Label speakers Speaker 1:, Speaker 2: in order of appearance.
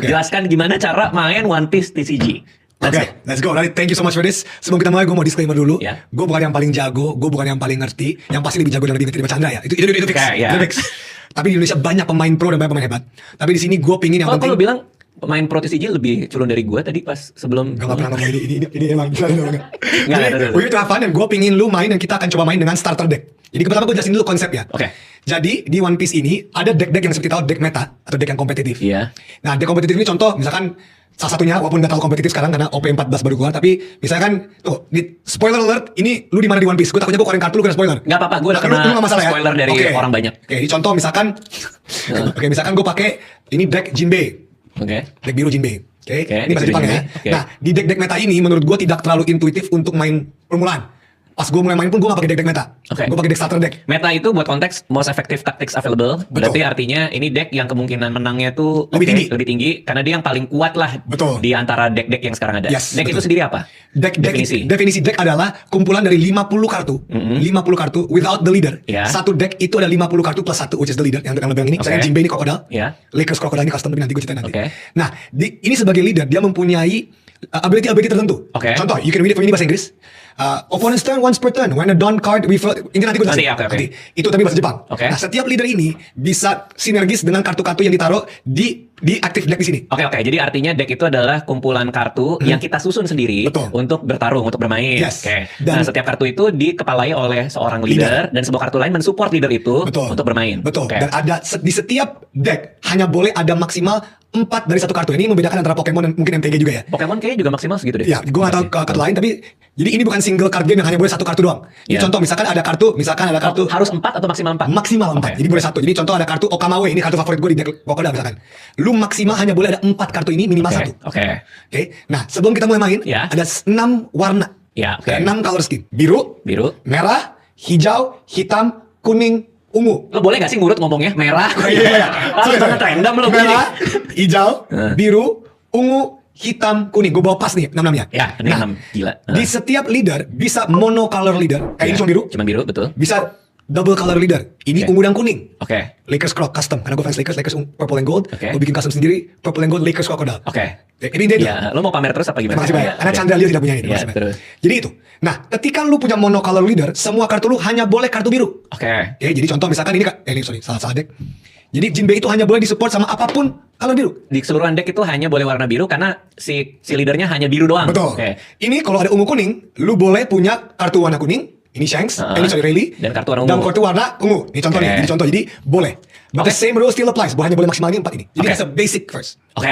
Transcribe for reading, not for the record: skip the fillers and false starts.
Speaker 1: Jelaskan gimana cara main One Piece TCG.
Speaker 2: Let's go. Thank you so much for this. Sebelum kita mulai, gue mau disclaimer dulu.
Speaker 1: Yeah.
Speaker 2: Gue bukan yang paling jago, gue bukan yang paling ngerti. Yang pasti lebih jago dan lebih ngerti daripada Chandra ya. Itu fix. Itu fix. Tapi di Indonesia banyak pemain pro dan banyak pemain hebat. Tapi di sini gue pingin yang penting.
Speaker 1: Kalau bilang pemain pro TCG lebih culun dari gue tadi pas sebelum.
Speaker 2: Gak pernah ngomong ini emang. Jadi we have fun dan gue pingin lu main dan kita akan coba main dengan starter deck. Jadi pertama gue jelasin dulu konsep ya. Jadi di One Piece ini ada deck-deck yang seperti tahu deck meta atau deck yang kompetitif. Nah deck kompetitif ini contoh misalkan salah satunya walaupun gak terlalu kompetitif sekarang karena OP14 baru keluar, tapi misalkan tuh di spoiler alert ini lu di mana di One Piece. Gue takutnya gue keluarin kartu lu kena spoiler.
Speaker 1: Gak apa-apa, gue udah kena spoiler dari orang banyak.
Speaker 2: Di contoh misalkan misalkan gue pakai ini deck Jinbei. Deck biru Jinbei. Ini bahasa Jepang ya. Nah di deck meta ini menurut gue tidak terlalu intuitif untuk main permulaan. Pas gue mulai main pun gue gak pakai deck meta. Gue pakai deck starter deck.
Speaker 1: Meta itu buat konteks most effective tactics available. Berarti artinya ini deck yang kemungkinan menangnya tuh lebih tinggi karena dia yang paling kuat lah di antara deck-deck yang sekarang ada. Deck itu sendiri apa? Definisi deck adalah kumpulan dari 50 kartu. 50 kartu without the leader. Satu deck itu ada 50 kartu plus satu which is the leader yang lebih ini. Misalnya Jinbei ini Crocodile. Lakers Crocodile ini custom tapi nanti gue ceritain nanti. Nah ini sebagai leader dia mempunyai ability tertentu. Contoh, you can read it for me ini bahasa Inggris. Opponent's turn once per turn. When a Dawn card refer, ini nanti gue jelasin. Itu tapi bahasa Jepang. Nah, setiap leader ini bisa sinergis dengan kartu-kartu yang ditaruh di active deck di sini. Jadi artinya deck itu adalah kumpulan kartu yang kita susun sendiri untuk bertarung, untuk bermain. Dan setiap kartu itu dikepalai oleh seorang leader dan sebuah kartu lain mensupport leader itu untuk bermain.
Speaker 2: Dan ada di setiap deck hanya boleh ada maksimal 4 dari satu kartu. Ini membedakan antara Pokemon dan mungkin MTG juga ya.
Speaker 1: Pokemon kayaknya juga maksimal segitu deh.
Speaker 2: Ya, gue gak tahu kartu lain tapi jadi ini bukan single card game yang hanya boleh satu kartu doang. Jadi contoh misalkan ada kartu
Speaker 1: harus 4 atau maksimal 4?
Speaker 2: Maksimal 4. Jadi boleh satu. Jadi contoh ada kartu Okamawe, ini kartu favorit gue di deck Crocodile misalkan. Lu maksimal hanya boleh ada 4 kartu ini minimal satu. Nah, sebelum kita mulai main ada 6 warna. 6 color scheme. Biru, merah, hijau, hitam, kuning, ungu.
Speaker 1: Lo boleh gak sih ngurut ngomongnya? Merah. Sangat random lo.
Speaker 2: Merah, hijau, biru, ungu, hitam, kuning. Gue bawa pas nih 6-6-nya.
Speaker 1: Ini 6 gila.
Speaker 2: Di setiap leader bisa monocolor leader. Kayak ini cuma biru.
Speaker 1: Betul.
Speaker 2: Bisa double color leader. Ini ungu dan kuning. Lakers Croc custom. Karena gue fans Lakers purple and gold. Gue bikin custom sendiri purple and gold Lakers Crocodile. Ini dia.
Speaker 1: Lo mau pamer terus apa gimana?
Speaker 2: Terima kasih banyak. Karena Chandra Leo tidak punya ini. Jadi itu. Nah, ketika lu punya monocolor leader, semua kartu lu hanya boleh kartu biru. Jadi contoh misalkan ini salah deck. Jadi Jinbei itu hanya boleh disupport sama apapun color biru. Di
Speaker 1: keseluruhan deck itu hanya boleh warna biru karena si leadernya hanya biru doang.
Speaker 2: Betul. Ini kalau ada ungu kuning, lu boleh punya kartu warna kuning. Ini Shanks, Rayleigh.
Speaker 1: Dan kartu warna ungu.
Speaker 2: Dan kartu warna ungu. Ini contoh nih. Jadi boleh. But the same rule still applies. Hanya boleh maksimalnya 4 ini. Jadi that's a basic first.